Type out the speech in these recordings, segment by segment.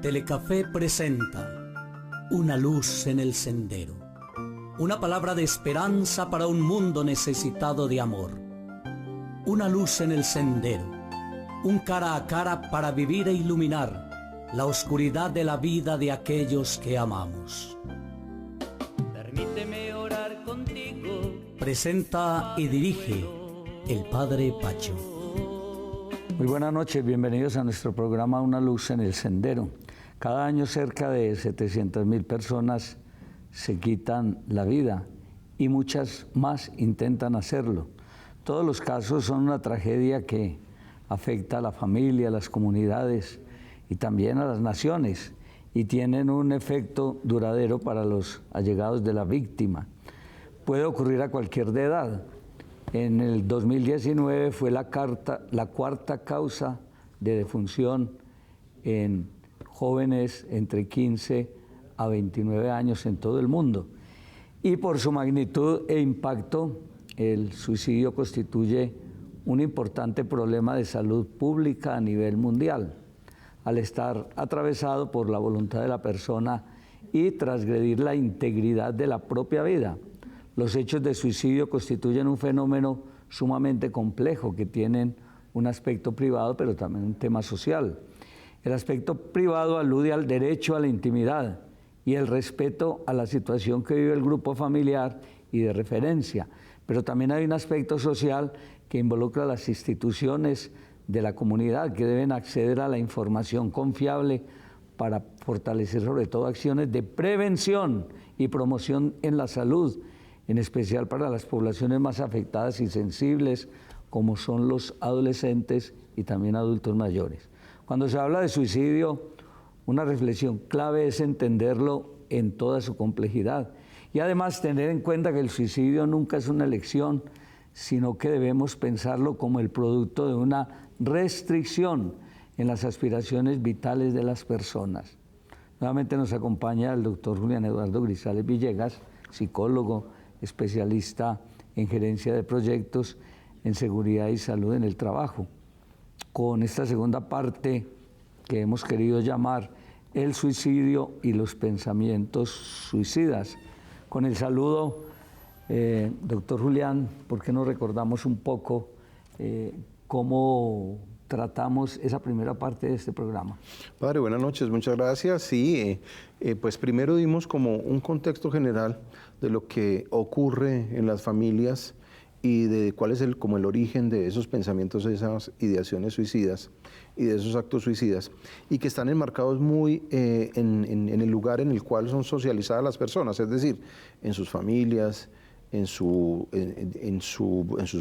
Telecafé presenta Una luz en el sendero. Una palabra de esperanza para un mundo necesitado de amor. Una luz en el sendero. Un cara a cara para vivir e iluminar la oscuridad de la vida de aquellos que amamos. Permíteme orar contigo. Presenta y dirige el Padre Pacho. Muy buenas noches, bienvenidos a nuestro programa Una luz en el sendero. Cada año cerca de 700.000 personas se quitan la vida y muchas más intentan hacerlo. Todos los casos son una tragedia que afecta a la familia, a las comunidades y también a las naciones y tienen un efecto duradero para los allegados de la víctima. Puede ocurrir a cualquier edad. En el 2019 fue la cuarta causa de defunción en jóvenes entre 15 a 29 años en todo el mundo. Y por su magnitud e impacto, el suicidio constituye un importante problema de salud pública a nivel mundial, al estar atravesado por la voluntad de la persona y transgredir la integridad de la propia vida. Los hechos de suicidio constituyen un fenómeno sumamente complejo que tienen un aspecto privado, pero también un tema social. El aspecto privado alude al derecho a la intimidad y el respeto a la situación que vive el grupo familiar y de referencia, pero también hay un aspecto social que involucra a las instituciones de la comunidad que deben acceder a la información confiable para fortalecer sobre todo acciones de prevención y promoción en la salud, en especial para las poblaciones más afectadas y sensibles, como son los adolescentes y también adultos mayores. Cuando se habla de suicidio, una reflexión clave es entenderlo en toda su complejidad y además tener en cuenta que el suicidio nunca es una elección, sino que debemos pensarlo como el producto de una restricción en las aspiraciones vitales de las personas. Nuevamente nos acompaña el doctor Julián Eduardo Grisales Villegas, psicólogo, especialista en gerencia de proyectos en seguridad y salud en el trabajo, con esta segunda parte que hemos querido llamar el suicidio y los pensamientos suicidas. Con el saludo, doctor Julián, ¿por qué no recordamos un poco cómo tratamos esa primera parte de este programa? Padre, buenas noches, muchas gracias. Sí, pues primero dimos como un contexto general de lo que ocurre en las familias y de cuál es como el origen de esos pensamientos, de esas ideaciones suicidas y de esos actos suicidas, y que están enmarcados muy en el lugar en el cual son socializadas las personas, es decir, en sus familias, en sus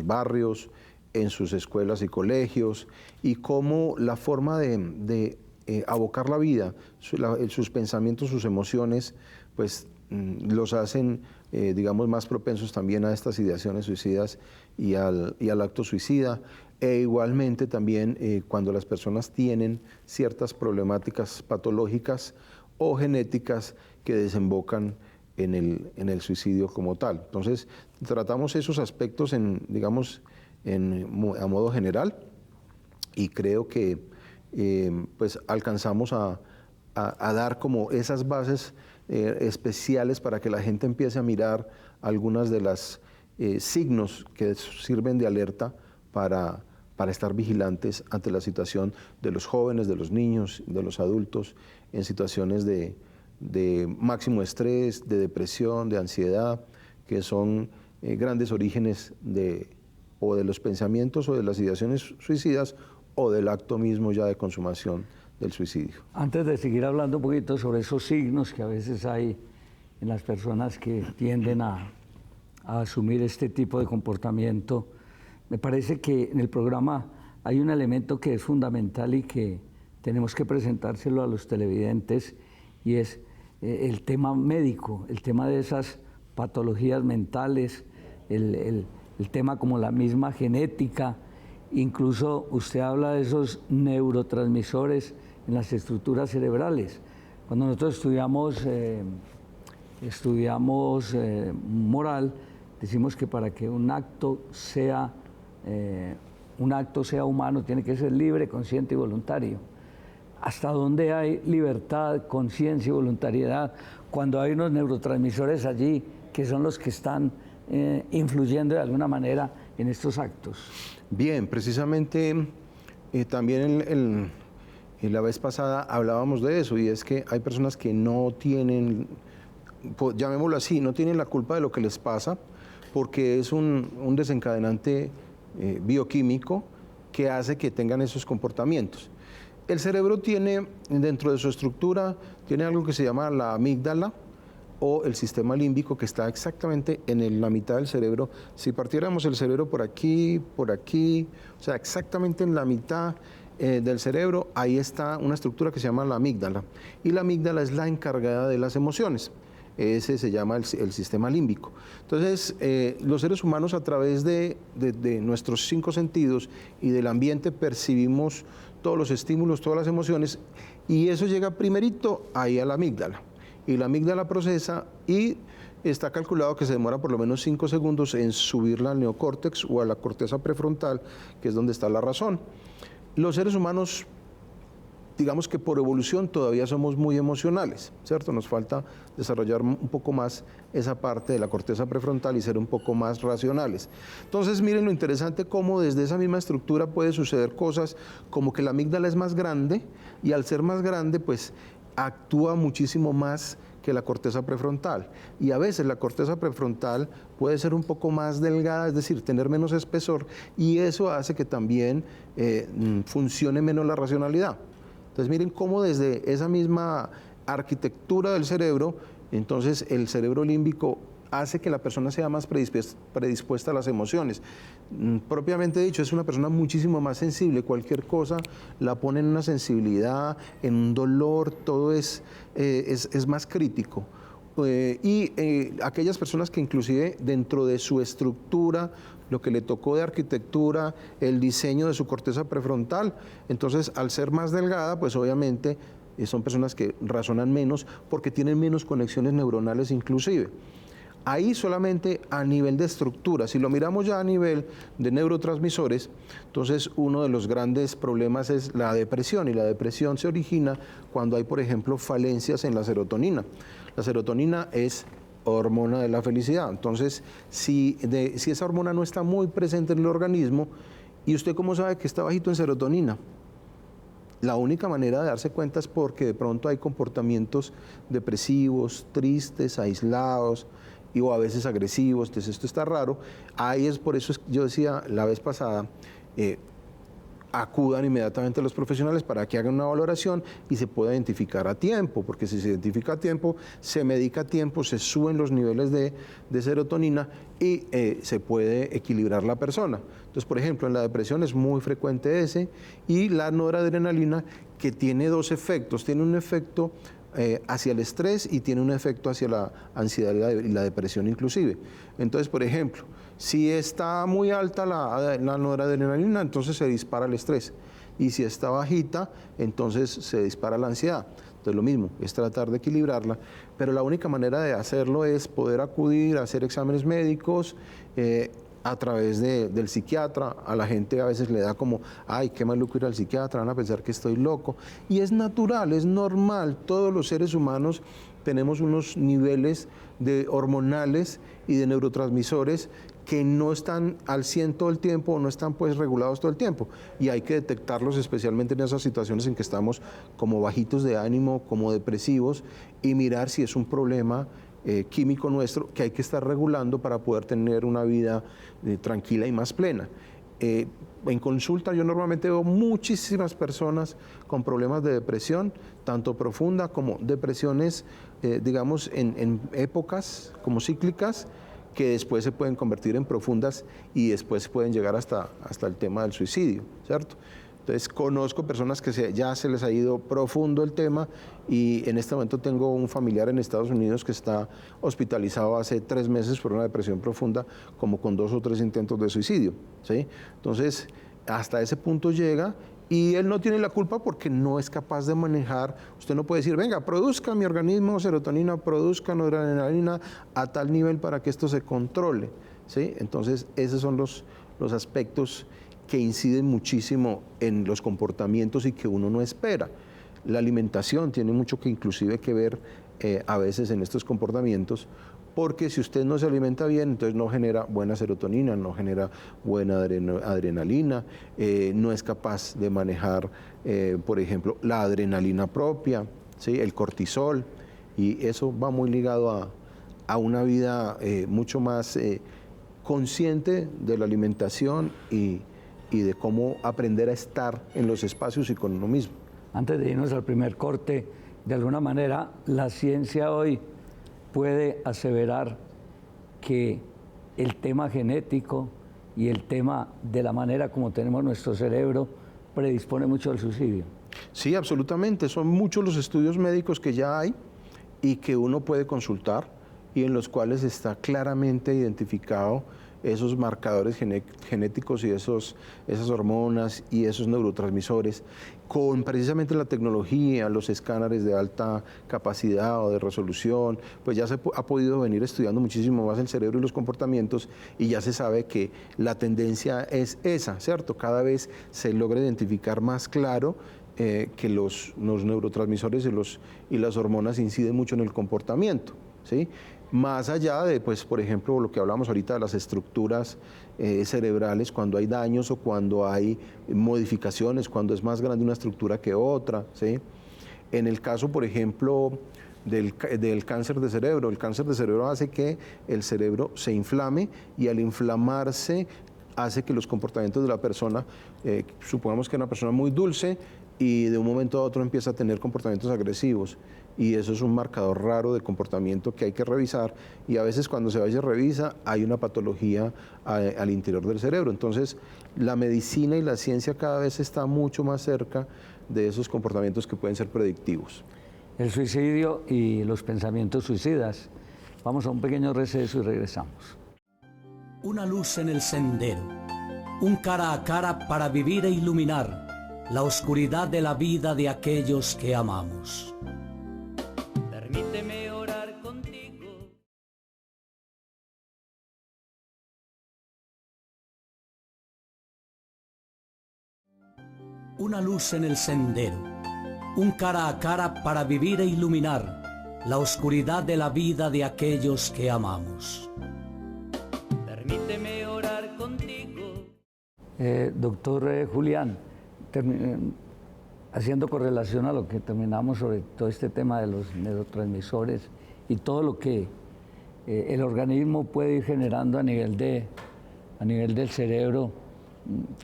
barrios, en sus escuelas y colegios, y cómo la forma de abocar la vida, sus pensamientos, sus emociones, pues los hacen, digamos, más propensos también a estas ideaciones suicidas y al acto suicida. E igualmente también cuando las personas tienen ciertas problemáticas patológicas o genéticas que desembocan en el suicidio como tal. Entonces, tratamos esos aspectos digamos, a modo general, y creo que pues alcanzamos a dar como esas bases especiales para que la gente empiece a mirar algunas de las signos que sirven de alerta para estar vigilantes ante la situación de los jóvenes, de los niños, de los adultos, en situaciones de máximo estrés, de depresión, de ansiedad, que son grandes orígenes o de los pensamientos o de las ideaciones suicidas o del acto mismo ya de consumación del suicidio. Antes de seguir hablando un poquito sobre esos signos que a veces hay en las personas que tienden a asumir este tipo de comportamiento, me parece que en el programa hay un elemento que es fundamental y que tenemos que presentárselo a los televidentes, y es el tema médico, el tema de esas patologías mentales, el tema como la misma genética. Incluso usted habla de esos neurotransmisores en las estructuras cerebrales. Cuando nosotros estudiamos moral, decimos que para que un acto sea humano tiene que ser libre, consciente y voluntario. hasta dónde hay libertad, conciencia y voluntariedad cuando hay unos neurotransmisores allí que son los que están influyendo de alguna manera en estos actos. Bien, precisamente también la vez pasada hablábamos de eso, y es que hay personas que no tienen, llamémoslo así, no tienen la culpa de lo que les pasa, porque es un desencadenante bioquímico que hace que tengan esos comportamientos. El cerebro tiene, dentro de su estructura, tiene algo que se llama la amígdala o el sistema límbico, que está exactamente en la mitad del cerebro. Si partiéramos el cerebro por aquí, o sea, exactamente en la mitad del cerebro, ahí está una estructura que se llama la amígdala. Y la amígdala es la encargada de las emociones. Ese se llama el sistema límbico. Entonces, los seres humanos, a través de nuestros 5 sentidos y del ambiente, percibimos todos los estímulos, todas las emociones, y eso llega primerito ahí a la amígdala. Y la amígdala procesa, y está calculado que se demora por lo menos 5 segundos en subirla al neocórtex o a la corteza prefrontal, que es donde está la razón. Los seres humanos, digamos que por evolución todavía somos muy emocionales, ¿cierto? Nos falta desarrollar un poco más esa parte de la corteza prefrontal y ser un poco más racionales. Entonces, miren lo interesante cómo desde esa misma estructura puede suceder cosas como que la amígdala es más grande, y al ser más grande, pues actúa muchísimo más que la corteza prefrontal. Y a veces la corteza prefrontal puede ser un poco más delgada, es decir, tener menos espesor, y eso hace que también funcione menos la racionalidad. Entonces miren cómo desde esa misma arquitectura del cerebro, entonces el cerebro límbico hace que la persona sea más predispuesta a las emociones. Propiamente dicho, es una persona muchísimo más sensible. Cualquier cosa la pone en una sensibilidad, en un dolor, todo es más crítico. Aquellas personas que inclusive dentro de su estructura, lo que le tocó de arquitectura, el diseño de su corteza prefrontal, entonces al ser más delgada, pues obviamente son personas que razonan menos porque tienen menos conexiones neuronales inclusive. Ahí solamente a nivel de estructura. Si lo miramos ya a nivel de neurotransmisores, entonces uno de los grandes problemas es la depresión, y la depresión se origina cuando hay, por ejemplo, falencias en la serotonina. La serotonina es hormona de la felicidad. Entonces, si esa hormona no está muy presente en el organismo, ¿y usted cómo sabe que está bajito en serotonina? La única manera de darse cuenta es porque de pronto hay comportamientos depresivos, tristes, aislados, o a veces agresivos. Entonces esto está raro. Ahí es por eso yo decía la vez pasada, acudan inmediatamente a los profesionales para que hagan una valoración y se pueda identificar a tiempo, porque si se identifica a tiempo, se medica a tiempo, se suben los niveles de serotonina y se puede equilibrar la persona. Entonces, por ejemplo, en la depresión es muy frecuente ese, y la noradrenalina, que tiene 2 efectos. Tiene un efecto hacia el estrés y tiene un efecto hacia la ansiedad y la depresión inclusive. Entonces, por ejemplo, si está muy alta la noradrenalina, entonces se dispara el estrés, y si está bajita, entonces se dispara la ansiedad. Entonces lo mismo, es tratar de equilibrarla, pero la única manera de hacerlo es poder acudir a hacer exámenes médicos, a través del psiquiatra. A la gente a veces le da como, ay, qué maluco ir al psiquiatra, van a pensar que estoy loco. Y es natural, es normal. Todos los seres humanos tenemos unos niveles hormonales y de neurotransmisores que no están al 100 todo el tiempo, o no están pues regulados todo el tiempo. Y hay que detectarlos, especialmente en esas situaciones en que estamos como bajitos de ánimo, como depresivos, y mirar si es un problema químico nuestro que hay que estar regulando para poder tener una vida tranquila y más plena. En consulta yo normalmente veo muchísimas personas con problemas de depresión, tanto profunda como depresiones, digamos, en épocas como cíclicas, que después se pueden convertir en profundas y después pueden llegar hasta el tema del suicidio, ¿cierto? Entonces conozco personas que ya se les ha ido profundo el tema, y en este momento tengo un familiar en Estados Unidos que está hospitalizado hace 3 meses por una depresión profunda, como con 2 o 3 intentos de suicidio, ¿sí? Entonces hasta ese punto llega, y él no tiene la culpa porque no es capaz de manejar. Usted no puede decir, venga, produzca mi organismo serotonina, produzca noradrenalina a tal nivel para que esto se controle, ¿sí? Entonces esos son los aspectos que inciden muchísimo en los comportamientos y que uno no espera. La alimentación tiene mucho que inclusive que ver a veces en estos comportamientos, porque si usted no se alimenta bien, entonces no genera buena serotonina, no genera buena adrenalina, no es capaz de manejar, por ejemplo, la adrenalina propia, ¿sí? El cortisol, y eso va muy ligado a una vida mucho más consciente de la alimentación y de cómo aprender a estar en los espacios y con uno mismo. Antes de irnos al primer corte, de alguna manera la ciencia hoy puede aseverar que el tema genético y el tema de la manera como tenemos nuestro cerebro predispone mucho al suicidio. Sí, absolutamente. Son muchos los estudios médicos que ya hay y que uno puede consultar y en los cuales está claramente identificado esos marcadores genéticos y esas hormonas y esos neurotransmisores, con precisamente la tecnología, los escáneres de alta capacidad o de resolución, pues ya se ha podido venir estudiando muchísimo más el cerebro y los comportamientos y ya se sabe que la tendencia es esa, ¿cierto? Cada vez se logra identificar más claro que los neurotransmisores y las hormonas inciden mucho en el comportamiento, ¿sí? Más allá de, pues, por ejemplo, lo que hablamos ahorita de las estructuras cerebrales, cuando hay daños o cuando hay modificaciones, cuando es más grande una estructura que otra, ¿sí? En el caso, por ejemplo, del cáncer de cerebro, el cáncer de cerebro hace que el cerebro se inflame y al inflamarse hace que los comportamientos de la persona, supongamos que es una persona muy dulce y de un momento a otro empieza a tener comportamientos agresivos. Y eso es un marcador raro de comportamiento que hay que revisar y a veces cuando se va y se revisa hay una patología al interior del cerebro. Entonces la medicina y la ciencia cada vez está mucho más cerca de esos comportamientos que pueden ser predictivos. El suicidio y los pensamientos suicidas. Vamos a un pequeño receso y regresamos. Una luz en el sendero, un cara a cara para vivir e iluminar la oscuridad de la vida de aquellos que amamos. Permíteme orar contigo. Una luz en el sendero, un cara a cara para vivir e iluminar la oscuridad de la vida de aquellos que amamos. Permíteme orar contigo. Doctor Julián, haciendo correlación a lo que terminamos sobre todo este tema de los neurotransmisores y todo lo que el organismo puede ir generando a nivel del cerebro,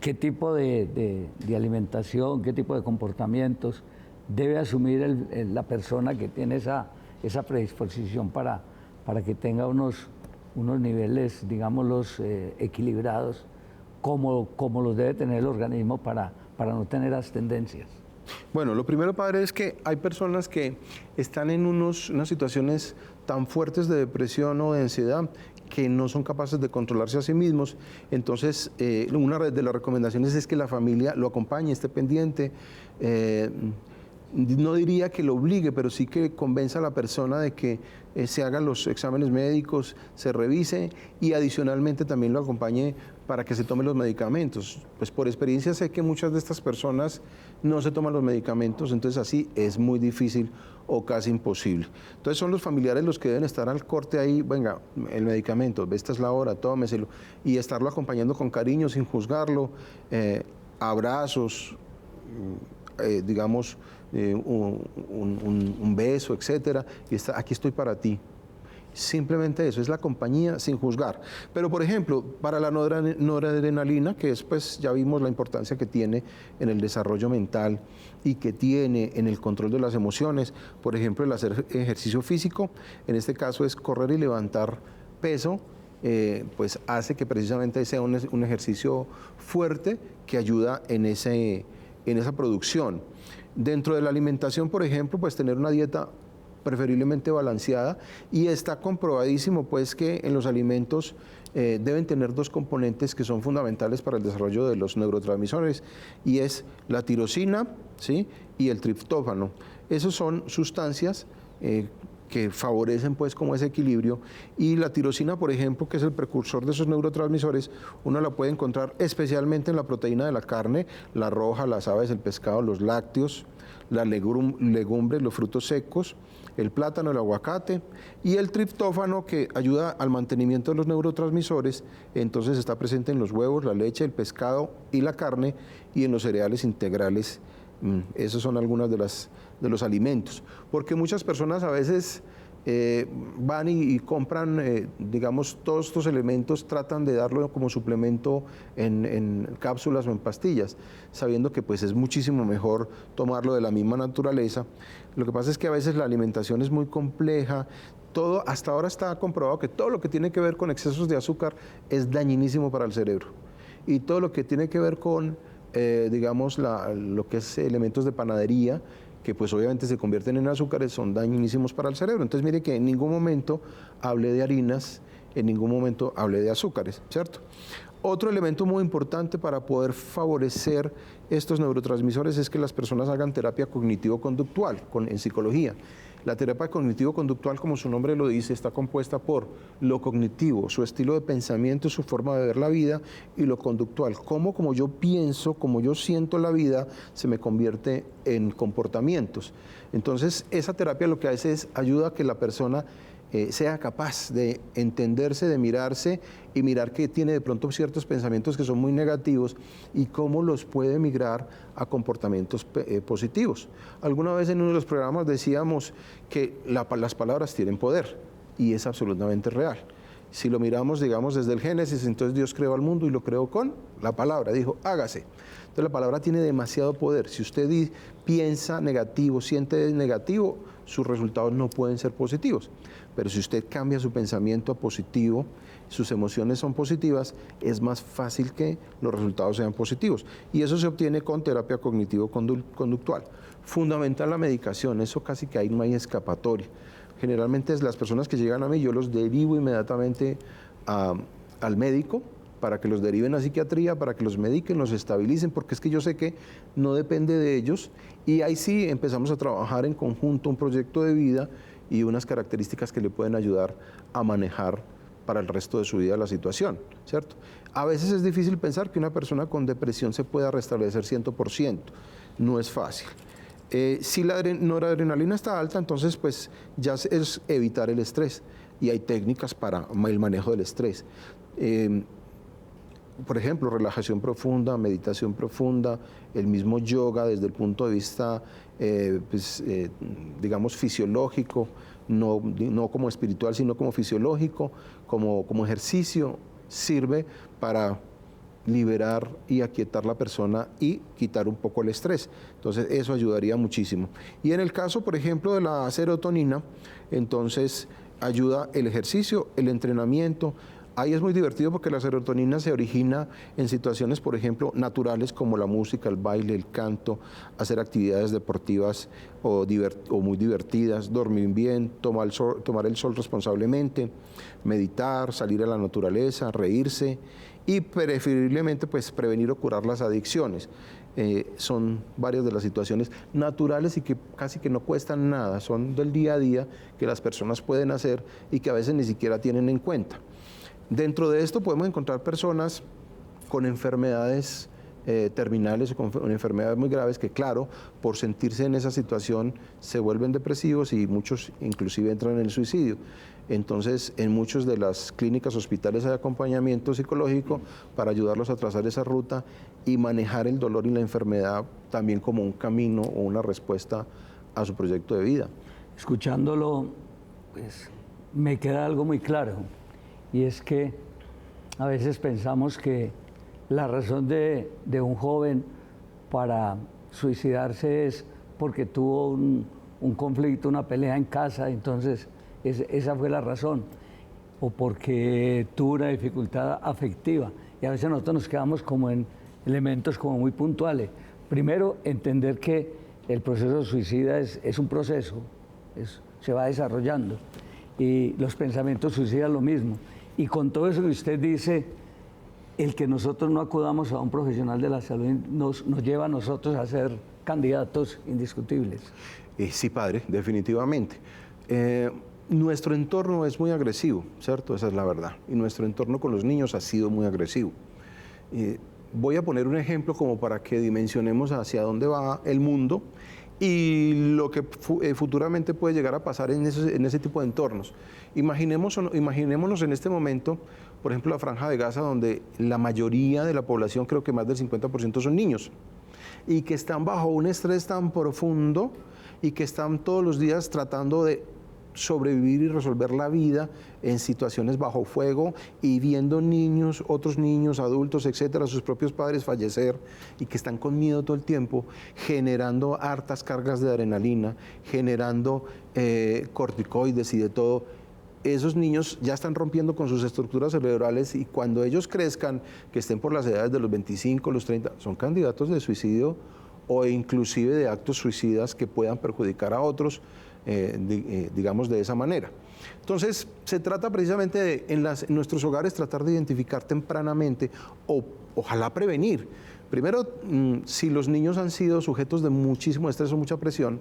¿qué tipo de alimentación, qué tipo de comportamientos debe asumir la persona que tiene esa predisposición para que tenga unos niveles, digámoslos, equilibrados, como los debe tener el organismo para no tener las tendencias? Bueno, lo primero, padre, es que hay personas que están en unas situaciones tan fuertes de depresión o de ansiedad que no son capaces de controlarse a sí mismos. Entonces, una de las recomendaciones es que la familia lo acompañe, esté pendiente. No diría que lo obligue, pero sí que convenza a la persona de que se hagan los exámenes médicos, se revise y adicionalmente también lo acompañe para que se tomen los medicamentos. Pues por experiencia sé que muchas de estas personas no se toman los medicamentos, entonces así es muy difícil o casi imposible. Entonces son los familiares los que deben estar al corte ahí, venga, el medicamento, esta es la hora, tómeselo, y estarlo acompañando con cariño, sin juzgarlo, abrazos, digamos, un beso, etcétera, y aquí estoy para ti. Simplemente eso, es la compañía sin juzgar. Pero, por ejemplo, para la noradrenalina, que es, pues, ya vimos la importancia que tiene en el desarrollo mental y que tiene en el control de las emociones, por ejemplo, el hacer ejercicio físico, en este caso es correr y levantar peso, pues hace que precisamente sea un ejercicio fuerte que ayuda en esa producción. Dentro de la alimentación, por ejemplo, pues tener una dieta preferiblemente balanceada, y está comprobadísimo pues que en los alimentos deben tener dos componentes que son fundamentales para el desarrollo de los neurotransmisores, y es la tirosina, ¿sí?, y el triptófano. Esas son sustancias que favorecen pues como ese equilibrio, y la tirosina, por ejemplo, que es el precursor de esos neurotransmisores, uno la puede encontrar especialmente en la proteína de la carne, la roja, las aves, el pescado, los lácteos, las legumbres, los frutos secos, el plátano, el aguacate y el triptófano, que ayuda al mantenimiento de los neurotransmisores. Entonces está presente en los huevos, la leche, el pescado y la carne, y en los cereales integrales. Esos son algunos de los alimentos, porque muchas personas a veces van y compran, digamos, todos estos elementos, tratan de darlo como suplemento en cápsulas o en pastillas, sabiendo que pues es muchísimo mejor tomarlo de la misma naturaleza. Lo que pasa es que a veces la alimentación es muy compleja. Todo, hasta ahora está comprobado que todo lo que tiene que ver con excesos de azúcar es dañinísimo para el cerebro, y todo lo que tiene que ver con, digamos, lo que es elementos de panadería, que pues obviamente se convierten en azúcares, son dañinísimos para el cerebro. Entonces mire que en ningún momento hablé de harinas, en ningún momento hablé de azúcares, ¿cierto? Otro elemento muy importante para poder favorecer estos neurotransmisores es que las personas hagan terapia cognitivo-conductual en psicología. La terapia cognitivo-conductual, como su nombre lo dice, está compuesta por lo cognitivo, su estilo de pensamiento, su forma de ver la vida, y lo conductual, cómo como yo pienso, como yo siento la vida, se me convierte en comportamientos. Entonces, esa terapia lo que hace es ayuda a que la persona sea capaz de entenderse, de mirarse y mirar que tiene de pronto ciertos pensamientos que son muy negativos y cómo los puede migrar a comportamientos positivos. Alguna vez en uno de los programas decíamos que las palabras tienen poder, y es absolutamente real. Si lo miramos, digamos, desde el Génesis, entonces Dios creó al mundo y lo creó con la palabra, dijo, hágase. Entonces la palabra tiene demasiado poder. Si usted piensa negativo, siente negativo, sus resultados no pueden ser positivos. Pero si usted cambia su pensamiento a positivo, sus emociones son positivas, es más fácil que los resultados sean positivos. Y eso se obtiene con terapia cognitivo-conductual. Fundamental la medicación, eso casi que ahí no hay escapatoria. Generalmente las personas que llegan a mí, yo los derivo inmediatamente al médico, para que los deriven a psiquiatría, para que los mediquen, los estabilicen, porque es que yo sé que no depende de ellos, y ahí sí empezamos a trabajar en conjunto un proyecto de vida y unas características que le pueden ayudar a manejar para el resto de su vida la situación, ¿cierto? A veces es difícil pensar que una persona con depresión se pueda restablecer 100%, no es fácil. Si la noradrenalina está alta, entonces pues ya es evitar el estrés, y hay técnicas para el manejo del estrés. Por ejemplo, relajación profunda, meditación profunda, el mismo yoga desde el punto de vista, digamos, fisiológico, no como espiritual, sino como fisiológico, como ejercicio, sirve para liberar y aquietar la persona y quitar un poco el estrés. Entonces eso ayudaría muchísimo. Y en el caso, por ejemplo, de la serotonina, entonces ayuda el ejercicio, el entrenamiento. Ahí es muy divertido porque la serotonina se origina en situaciones, por ejemplo, naturales como la música, el baile, el canto, hacer actividades deportivas o muy divertidas, dormir bien, tomar el sol responsablemente, meditar, salir a la naturaleza, reírse y preferiblemente pues prevenir o curar las adicciones. Son varias de las situaciones naturales y que casi que no cuestan nada, son del día a día que las personas pueden hacer y que a veces ni siquiera tienen en cuenta. Dentro de esto podemos encontrar personas con enfermedades terminales o con enfermedades muy graves que, claro, por sentirse en esa situación se vuelven depresivos y muchos inclusive entran en el suicidio. Entonces, en muchas de las clínicas, hospitales hay acompañamiento psicológico para ayudarlos a trazar esa ruta y manejar el dolor y la enfermedad también como un camino o una respuesta a su proyecto de vida. Escuchándolo, pues, me queda algo muy claro. Y es que a veces pensamos que la razón de un joven para suicidarse es porque tuvo un conflicto, una pelea en casa, entonces esa fue la razón, o porque tuvo una dificultad afectiva. Y a veces nosotros nos quedamos como en elementos como muy puntuales. Primero, entender que el proceso suicida es un proceso, se va desarrollando, y los pensamientos suicidas lo mismo. Y con todo eso que usted dice, el que nosotros no acudamos a un profesional de la salud nos lleva a nosotros a ser candidatos indiscutibles. Sí, padre, definitivamente. Nuestro entorno es muy agresivo, ¿cierto? Esa es la verdad. Y nuestro entorno con los niños ha sido muy agresivo. Voy a poner un ejemplo como para que dimensionemos hacia dónde va el mundo y lo que futuramente puede llegar a pasar en ese tipo de entornos. Imaginémonos en este momento, por ejemplo, la Franja de Gaza, donde la mayoría de la población, creo que más del 50%, son niños, y que están bajo un estrés tan profundo y que están todos los días tratando de sobrevivir y resolver la vida en situaciones bajo fuego y viendo niños, otros niños, adultos, etcétera, sus propios padres fallecer, y que están con miedo todo el tiempo, generando hartas cargas de adrenalina, generando corticoides y de todo. Esos niños ya están rompiendo con sus estructuras cerebrales, y cuando ellos crezcan, que estén por las edades de los 25, los 30, son candidatos de suicidio o inclusive de actos suicidas que puedan perjudicar a otros, digamos de esa manera. Entonces, se trata precisamente de, en nuestros hogares, tratar de identificar tempranamente o ojalá prevenir. Primero, si los niños han sido sujetos de muchísimo estrés o mucha presión,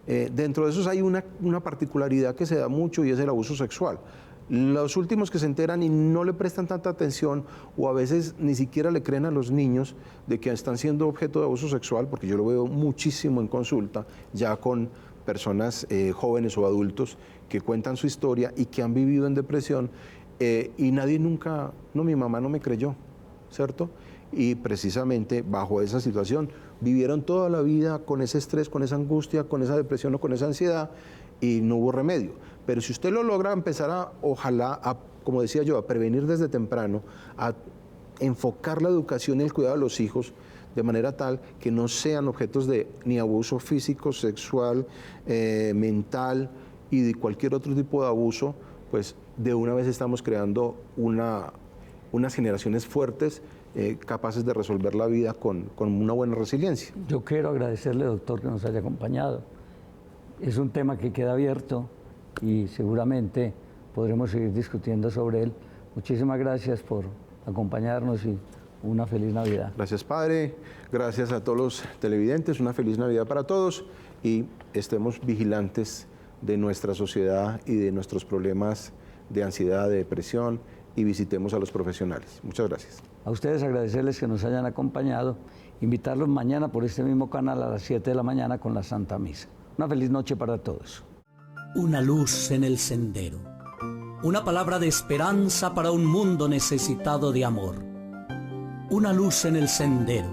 dentro de esos hay una particularidad que se da mucho, y es el abuso sexual. Los últimos que se enteran y no le prestan tanta atención, o a veces ni siquiera le creen a los niños de que están siendo objeto de abuso sexual, porque yo lo veo muchísimo en consulta, ya con personas jóvenes o adultos que cuentan su historia y que han vivido en depresión, y nadie nunca, no, mi mamá no me creyó, ¿cierto? Y precisamente bajo esa situación vivieron toda la vida con ese estrés, con esa angustia, con esa depresión o con esa ansiedad, y no hubo remedio. Pero si usted lo logra empezar ojalá, como decía yo, a prevenir desde temprano, a enfocar la educación y el cuidado de los hijos de manera tal que no sean objetos de ni abuso físico, sexual, mental y de cualquier otro tipo de abuso, pues de una vez estamos creando unas generaciones fuertes, capaces de resolver la vida con una buena resiliencia. Yo quiero agradecerle, doctor, que nos haya acompañado. Es un tema que queda abierto y seguramente podremos seguir discutiendo sobre él. Muchísimas gracias por acompañarnos y una feliz Navidad. Gracias, padre. Gracias a todos los televidentes. Una feliz Navidad para todos, y estemos vigilantes de nuestra sociedad y de nuestros problemas de ansiedad, de depresión, y visitemos a los profesionales. Muchas gracias. A ustedes agradecerles que nos hayan acompañado, invitarlos mañana por este mismo canal a las 7 de la mañana con la Santa Misa. Una feliz noche para todos. Una luz en el sendero. Una palabra de esperanza para un mundo necesitado de amor. Una luz en el sendero.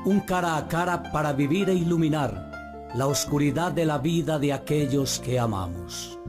Un cara a cara para vivir e iluminar la oscuridad de la vida de aquellos que amamos.